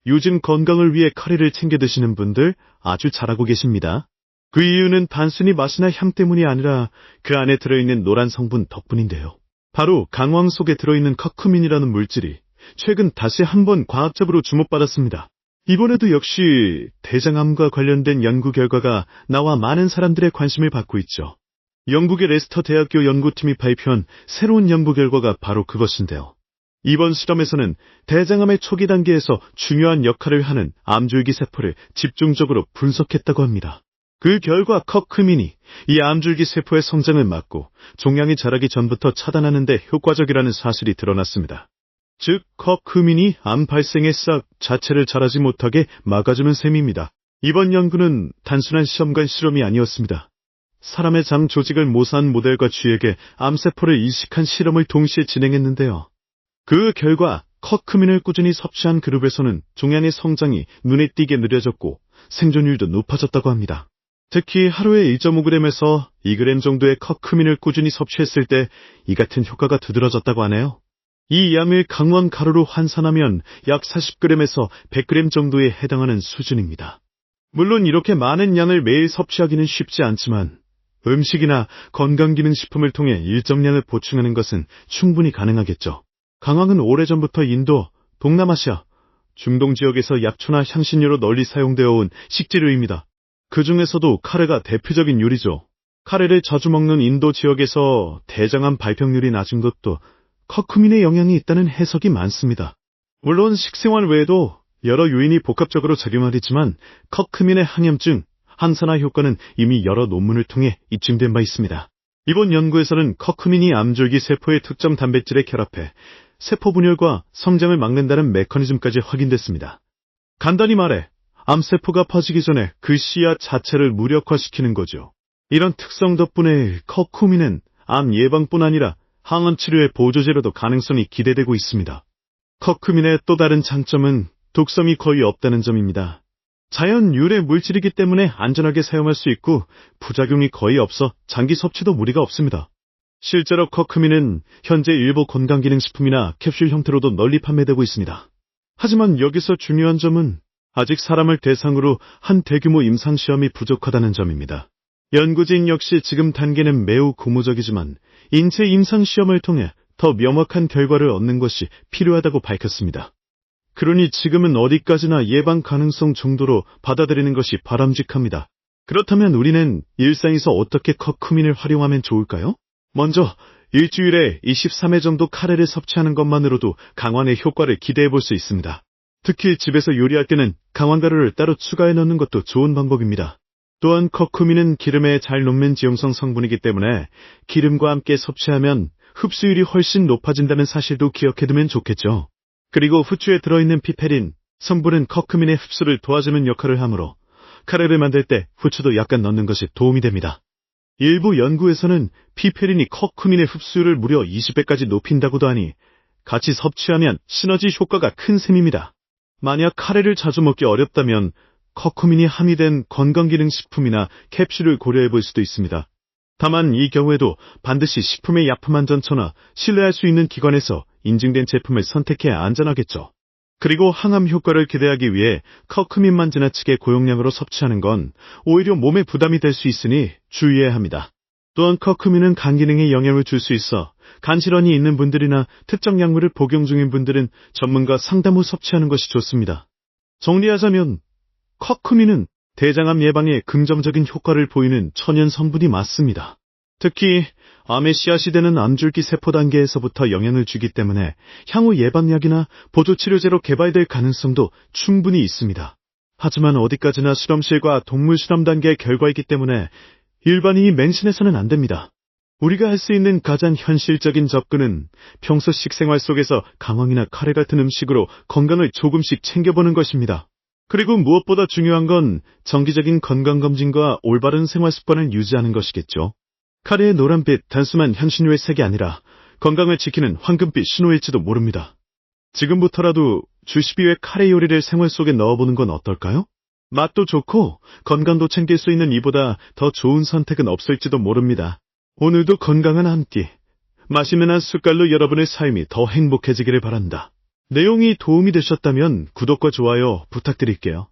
요즘 건강을 위해 카레를 챙겨 드시는 분들 아주 잘하고 계십니다. 그 이유는 단순히 맛이나 향 때문이 아니라 그 안에 들어있는 노란 성분 덕분인데요. 바로 강황 속에 들어있는 커큐민이라는 물질이 최근 다시 한번 과학적으로 주목받았습니다. 이번에도 역시 대장암과 관련된 연구 결과가 나와 많은 사람들의 관심을 받고 있죠. 영국의 레스터 대학교 연구팀이 발표한 새로운 연구 결과가 바로 그것인데요. 이번 실험에서는 대장암의 초기 단계에서 중요한 역할을 하는 암줄기 세포를 집중적으로 분석했다고 합니다. 그 결과 커큐민이 이 암줄기 세포의 성장을 막고 종양이 자라기 전부터 차단하는 데 효과적이라는 사실이 드러났습니다. 즉, 커큐민이 암 발생의 싹 자체를 자라지 못하게 막아주는 셈입니다. 이번 연구는 단순한 시험관 실험이 아니었습니다. 사람의 장 조직을 모사한 모델과 쥐에게 암세포를 이식한 실험을 동시에 진행했는데요. 그 결과 커큐민을 꾸준히 섭취한 그룹에서는 종양의 성장이 눈에 띄게 느려졌고 생존율도 높아졌다고 합니다. 특히 하루에 1.5g에서 2g 정도의 커큐민을 꾸준히 섭취했을 때 이 같은 효과가 두드러졌다고 하네요. 이 양을 강황 가루로 환산하면 약 40g에서 100g 정도에 해당하는 수준입니다. 물론 이렇게 많은 양을 매일 섭취하기는 쉽지 않지만 음식이나 건강기능식품을 통해 일정량을 보충하는 것은 충분히 가능하겠죠. 강황은 오래전부터 인도, 동남아시아, 중동 지역에서 약초나 향신료로 널리 사용되어 온 식재료입니다. 그 중에서도 카레가 대표적인 요리죠. 카레를 자주 먹는 인도 지역에서 대장암 발병률이 낮은 것도 커큐민의 영향이 있다는 해석이 많습니다. 물론 식생활 외에도 여러 요인이 복합적으로 작용하겠지만 커큐민의 항염증, 항산화 효과는 이미 여러 논문을 통해 입증된 바 있습니다. 이번 연구에서는 커큐민이 암줄기 세포의 특정 단백질에 결합해 세포 분열과 성장을 막는다는 메커니즘까지 확인됐습니다. 간단히 말해 암세포가 퍼지기 전에 그 씨앗 자체를 무력화시키는 거죠. 이런 특성 덕분에 커큐민은 암 예방뿐 아니라 항암 치료의 보조제로도 가능성이 기대되고 있습니다. 커큐민의 또 다른 장점은 독성이 거의 없다는 점입니다. 자연 유래 물질이기 때문에 안전하게 사용할 수 있고 부작용이 거의 없어 장기 섭취도 무리가 없습니다. 실제로 커큐민은 현재 일부 건강기능식품이나 캡슐 형태로도 널리 판매되고 있습니다. 하지만 여기서 중요한 점은 아직 사람을 대상으로 한 대규모 임상시험이 부족하다는 점입니다. 연구진 역시 지금 단계는 매우 고무적이지만 인체 임상시험을 통해 더 명확한 결과를 얻는 것이 필요하다고 밝혔습니다. 그러니 지금은 어디까지나 예방 가능성 정도로 받아들이는 것이 바람직합니다. 그렇다면 우리는 일상에서 어떻게 커큐민을 활용하면 좋을까요? 먼저 일주일에 23회 정도 카레를 섭취하는 것만으로도 강황의 효과를 기대해 볼 수 있습니다. 특히 집에서 요리할 때는 강황가루를 따로 추가해 넣는 것도 좋은 방법입니다. 또한 커큐민은 기름에 잘 녹는 지용성 성분이기 때문에 기름과 함께 섭취하면 흡수율이 훨씬 높아진다는 사실도 기억해두면 좋겠죠. 그리고 후추에 들어있는 피페린 성분은 커큐민의 흡수를 도와주는 역할을 하므로 카레를 만들 때 후추도 약간 넣는 것이 도움이 됩니다. 일부 연구에서는 피페린이 커큐민의 흡수율을 무려 20배까지 높인다고도 하니 같이 섭취하면 시너지 효과가 큰 셈입니다. 만약 카레를 자주 먹기 어렵다면 커큐민이 함유된 건강기능식품이나 캡슐을 고려해 볼 수도 있습니다. 다만 이 경우에도 반드시 식품의 약품안전처나 신뢰할 수 있는 기관에서 인증된 제품을 선택해야 안전하겠죠. 그리고 항암 효과를 기대하기 위해 커큐민만 지나치게 고용량으로 섭취하는 건 오히려 몸에 부담이 될 수 있으니 주의해야 합니다. 또한 커큐민은 간 기능에 영향을 줄 수 있어 간질환이 있는 분들이나 특정 약물을 복용 중인 분들은 전문가 상담 후 섭취하는 것이 좋습니다. 정리하자면 커큐민은 대장암 예방에 긍정적인 효과를 보이는 천연 성분이 맞습니다. 특히 암의 씨앗이 되는 암줄기 세포 단계에서부터 영향을 주기 때문에 향후 예방약이나 보조치료제로 개발될 가능성도 충분히 있습니다. 하지만 어디까지나 실험실과 동물 실험 단계의 결과이기 때문에 일반인이 맹신해서는 안 됩니다. 우리가 할 수 있는 가장 현실적인 접근은 평소 식생활 속에서 강황이나 카레 같은 음식으로 건강을 조금씩 챙겨보는 것입니다. 그리고 무엇보다 중요한 건 정기적인 건강검진과 올바른 생활 습관을 유지하는 것이겠죠. 카레의 노란빛 단순한 향신료의 색이 아니라 건강을 지키는 황금빛 신호일지도 모릅니다. 지금부터라도 주시비의 카레 요리를 생활 속에 넣어보는 건 어떨까요? 맛도 좋고 건강도 챙길 수 있는 이보다 더 좋은 선택은 없을지도 모릅니다. 오늘도 건강한 한 끼, 맛있는 한 숟갈로 여러분의 삶이 더 행복해지기를 바란다. 내용이 도움이 되셨다면 구독과 좋아요 부탁드릴게요.